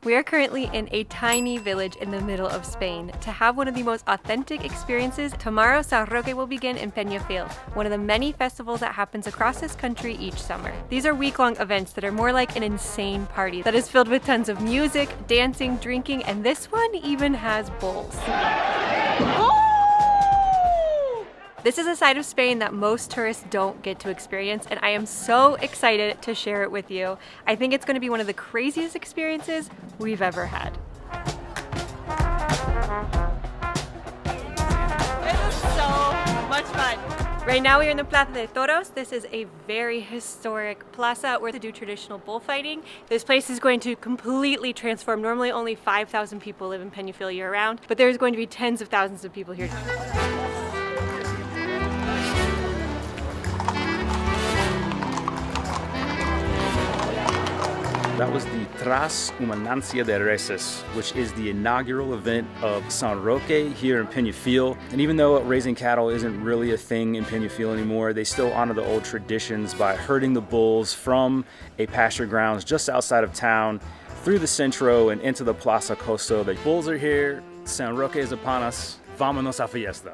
We are currently in a tiny village in the middle of Spain. To have one of the most authentic experiences, tomorrow San Roque will begin in Peñafiel, one of the many festivals that happens across this country each summer. These are week-long events that are more like an insane party that is filled with tons of music, dancing, drinking, and this one even has bulls. This is a side of Spain that most tourists don't get to experience, and I am so excited to share it with you. I think it's going to be one of the craziest experiences we've ever had. This is so much fun. Right now we are in the Plaza de Toros. This is a very historic plaza where they do traditional bullfighting. This place is going to completely transform. Normally only 5,000 people live in Peñafiel year-round, but there's going to be tens of thousands of people here. That was the Transhumancia de Reses, which is the inaugural event of San Roque here in Peñafiel. And even though raising cattle isn't really a thing in Peñafiel anymore, they still honor the old traditions by herding the bulls from a pasture grounds just outside of town through the centro and into the Plaza Costo. The bulls are here, San Roque is upon us, vámonos a fiesta.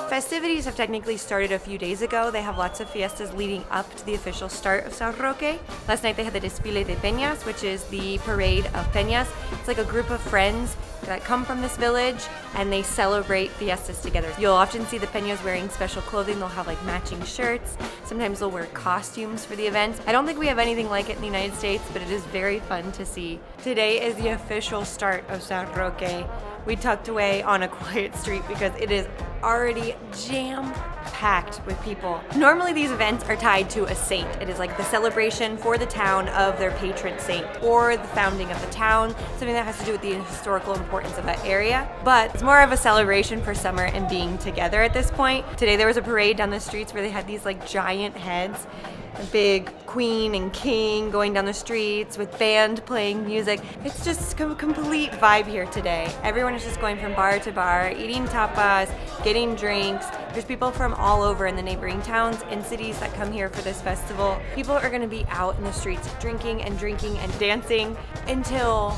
Festivities have technically started a few days ago. They have lots of fiestas leading up to the official start of San Roque. Last night they had the Desfile de Peñas, which is the parade of peñas. It's like a group of friends that come from this village and they celebrate fiestas together. You'll often see the peñas wearing special clothing. They'll have like matching shirts. Sometimes they'll wear costumes for the events. I don't think we have anything like it in the United States, but it is very fun to see. Today is the official start of San Roque. We tucked away on a quiet street because it is already jam-packed with people. Normally these events are tied to a saint. It is like the celebration for the town of their patron saint or the founding of the town, something that has to do with the historical importance of that area. But it's more of a celebration for summer and being together at this point. Today there was a parade down the streets where they had these like giant heads, a big queen and king going down the streets with band playing music. It's just a complete vibe here today. Everyone is just going from bar to bar, eating tapas, getting drinks. There's people from all over in the neighboring towns and cities that come here for this festival. People are gonna be out in the streets drinking and dancing until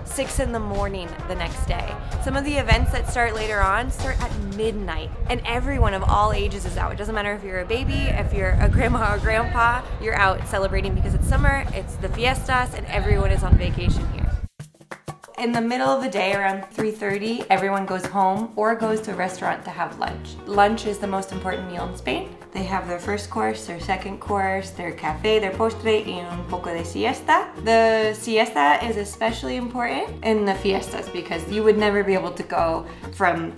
6 in the morning the next day. Some of the events that start later on start at midnight, and everyone of all ages is out. It doesn't matter if you're a baby, if you're a grandma or grandpa, you're out celebrating because it's summer, it's the fiestas, and everyone is on vacation here. In the middle of the day, around 3:30, everyone goes home or goes to a restaurant to have lunch. Lunch is the most important meal in Spain. They have their first course, their second course, their café, their postre, y un poco de siesta. The siesta is especially important in the fiestas because you would never be able to go from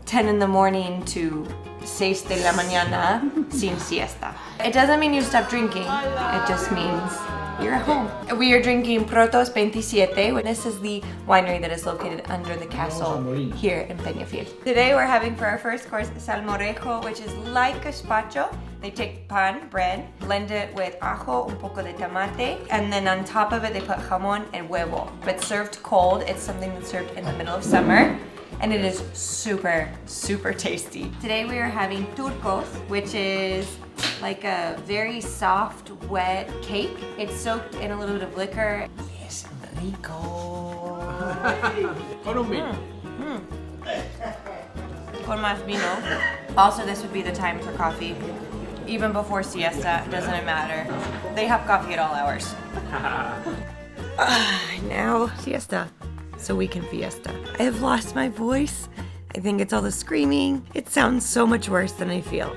10 in the morning to 6 de la mañana sin siesta. It doesn't mean you stop drinking, it just means you're at home. We are drinking Protos 27. This is the winery that is located under the castle here in Peñafiel. Today we're having for our first course salmorejo, which is like gazpacho. They take pan, bread, blend it with ajo, un poco de tomate, and then on top of it they put jamón and huevo. But served cold, it's something that's served in the middle of summer. And it is super, super tasty. Today we are having turcos, which is like a very soft, wet cake. It's soaked in a little bit of liquor. Yes, rico. Con un vino. Con más vino. Also, this would be the time for coffee. Even before siesta, doesn't matter. They have coffee at all hours. Now, siesta. So we can fiesta. I have lost my voice. I think it's all the screaming. It sounds so much worse than I feel.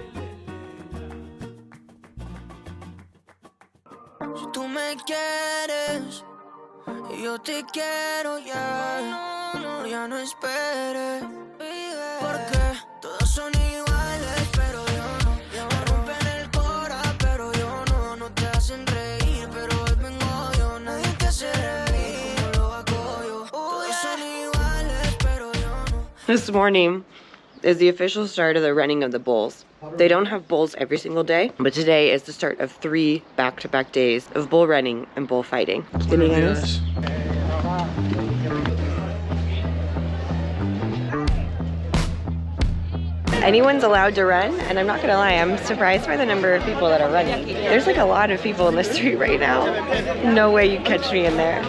Si tú me quieres, y yo te quiero ya, ya no esperes, porque todos son iguales, pero yo no. Me rompen el cora, pero yo no. No te hacen reír, pero hoy vengo yo. Nadie te hace reír como lo hago yo. Todos son iguales, pero yo no. This morning is the official start of the running of the bulls. They don't have bulls every single day, but today is the start of 3 back-to-back days of bull running and bull fighting. anyone's allowed to run, and I'm not gonna lie, I'm surprised by the number of people that are running. There's like a lot of people in the street right now. No way you'd catch me in there.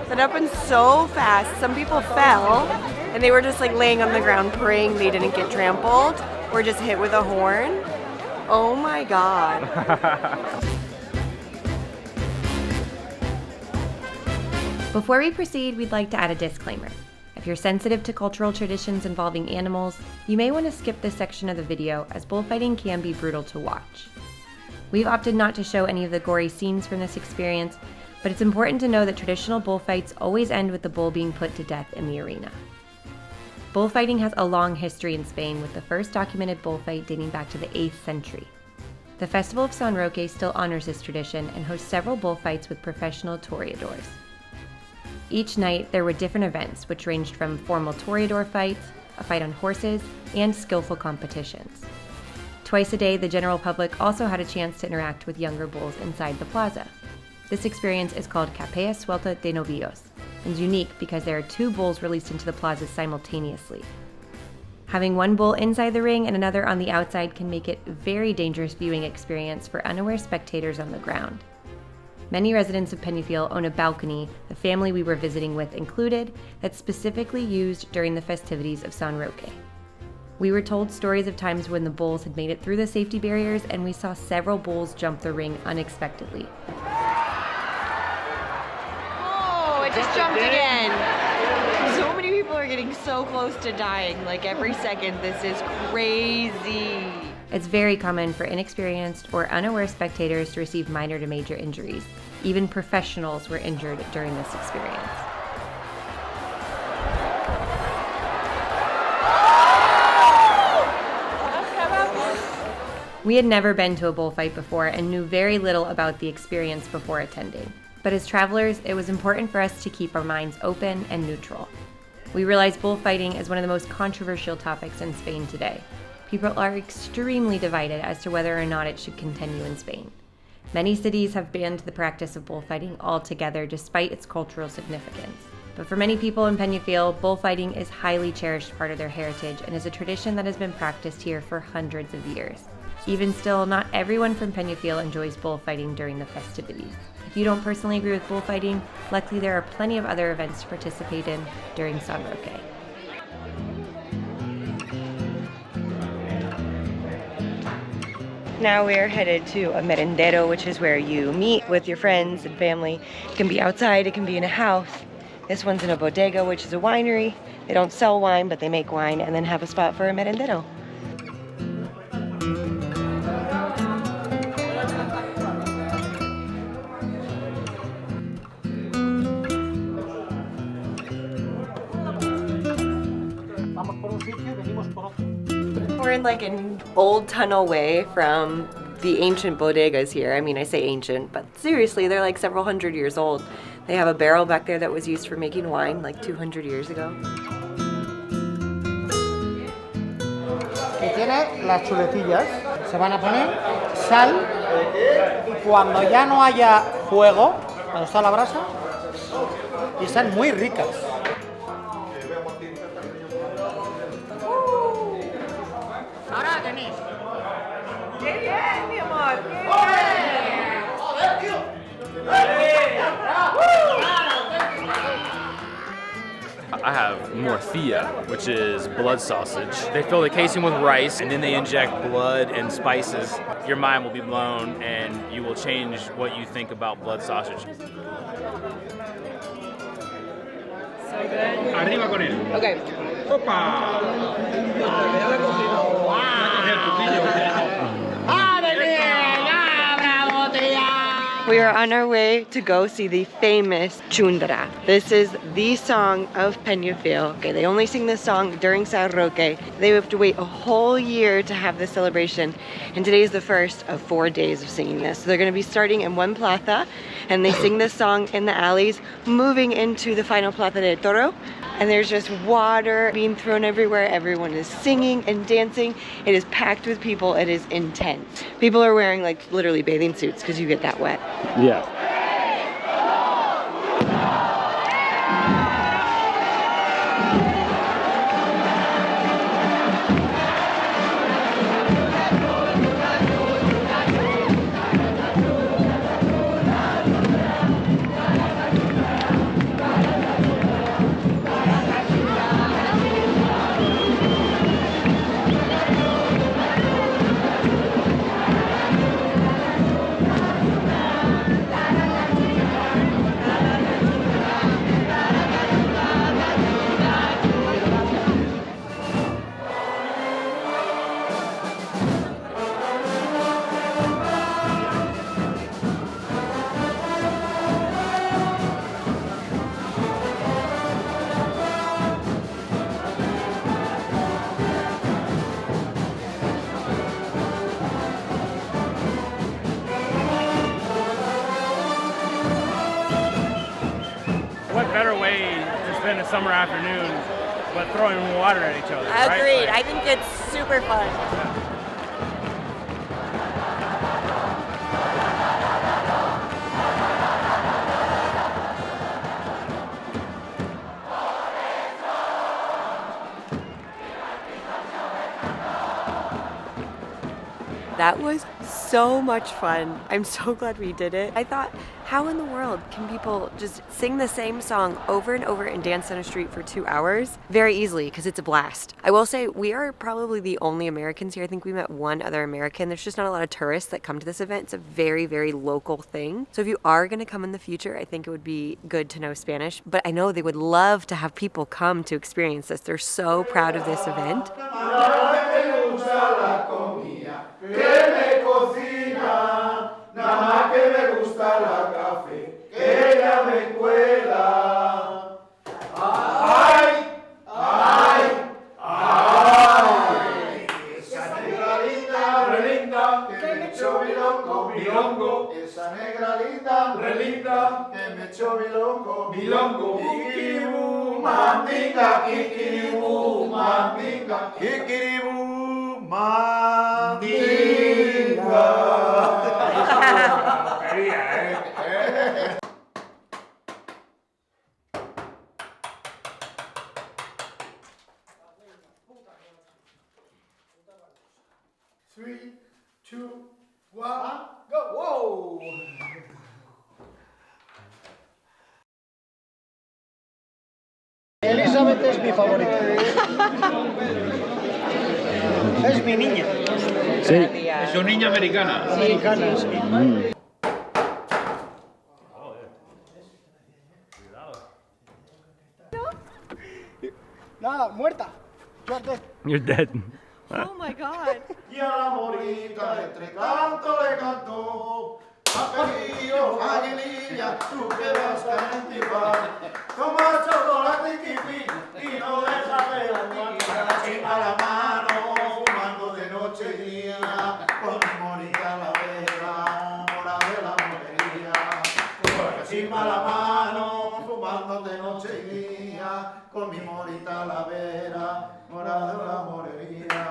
That happened so fast. Some people fell and they were just like laying on the ground praying they didn't get trampled or just hit with a horn. Oh my God. Before we proceed, we'd like to add a disclaimer. If you're sensitive to cultural traditions involving animals, you may want to skip this section of the video as bullfighting can be brutal to watch. We've opted not to show any of the gory scenes from this experience, but it's important to know that traditional bullfights always end with the bull being put to death in the arena. Bullfighting has a long history in Spain, with the first documented bullfight dating back to the 8th century. The Festival of San Roque still honors this tradition and hosts several bullfights with professional toreadors. Each night, there were different events, which ranged from formal toreador fights, a fight on horses, and skillful competitions. Twice a day, the general public also had a chance to interact with younger bulls inside the plaza. This experience is called Capea Suelta de Novillos, and is unique because there are 2 bulls released into the plaza simultaneously. Having one bull inside the ring and another on the outside can make it a very dangerous viewing experience for unaware spectators on the ground. Many residents of Peñafiel own a balcony, the family we were visiting with included, that's specifically used during the festivities of San Roque. We were told stories of times when the bulls had made it through the safety barriers, and we saw several bulls jump the ring unexpectedly. It just jumped again. So many people are getting so close to dying, like every second. This is crazy. It's very common for inexperienced or unaware spectators to receive minor to major injuries. Even professionals were injured during this experience. We had never been to a bullfight before and knew very little about the experience before attending. But as travelers, it was important for us to keep our minds open and neutral. We realized bullfighting is one of the most controversial topics in Spain today. People are extremely divided as to whether or not it should continue in Spain. Many cities have banned the practice of bullfighting altogether despite its cultural significance. But for many people in Peñafiel, bullfighting is a highly cherished part of their heritage and is a tradition that has been practiced here for hundreds of years. Even still, not everyone from Peñafiel enjoys bullfighting during the festivities. If you don't personally agree with bullfighting, luckily there are plenty of other events to participate in during San Roque. Now we're headed to a merendero, which is where you meet with your friends and family. It can be outside, it can be in a house. This one's in a bodega, which is a winery. They don't sell wine, but they make wine and then have a spot for a merendero. We're in like an old tunnel way from the ancient bodegas here. I mean, I say ancient, but seriously, they're like several hundred years old. They have a barrel back there that was used for making wine like 200 years ago. Que tiene las chuletillas. Se van a poner sal y cuando ya no haya fuego, cuando está la brasa, y están muy ricas. Ahora tenéis. ¡Qué bien, mi amor! ¡Qué bien! ¡Joder, tío! I have morcilla, which is blood sausage. They fill the casing with rice and then they inject blood and spices. Your mind will be blown and you will change what you think about blood sausage. So good. Arriba con él. Okay. ¡Opa! We are on our way to go see the famous Chundara. This is the song of Peñafiel. Okay, they only sing this song during San Roque. They have to wait a whole year to have this celebration, and today is the first of 4 days of singing this. So they're going to be starting in one plaza, and they sing this song in the alleys, moving into the final Plaza de Toro, and there's just water being thrown everywhere. Everyone is singing and dancing. It is packed with people. It is intense. People are wearing like literally bathing suits because you get that wet. Yeah. What better way to spend a summer afternoon but throwing water at each other, right? Agreed. Like, I think it's super fun. That was so much fun. I'm so glad we did it. I thought, how in the world can people just sing the same song over and over and dance on a street for 2 hours? Very easily, because it's a blast. I will say, we are probably the only Americans here. I think we met one other American. There's just not a lot of tourists that come to this event. It's a very, very local thing. So if you are going to come in the future, I think it would be good to know Spanish. But I know they would love to have people come to experience this. They're so proud of this event. Esa negra linda, relinda, que me echó milongo, milongo, kikiribu, mandinga, kikiribu, mandinga, kikiribu, mandinga. Three, two, one, go! Whoa! Elizabeth es mi favorita. Es mi niña. Sí. Es una niña americana. Americana, sí. Nada, muerta. You're dead. Oh my God. Y a la morita entre canto le cantó. Papelillo, aguililla, tú que vas a entifar. Toma chocolate y kiwi y no deja de fumar. A la mano, fumando de noche y día. Con mi morita la vera, mora de la morería. Encima la mano, fumando de noche y día. Con mi morita la vera, mora de la morería.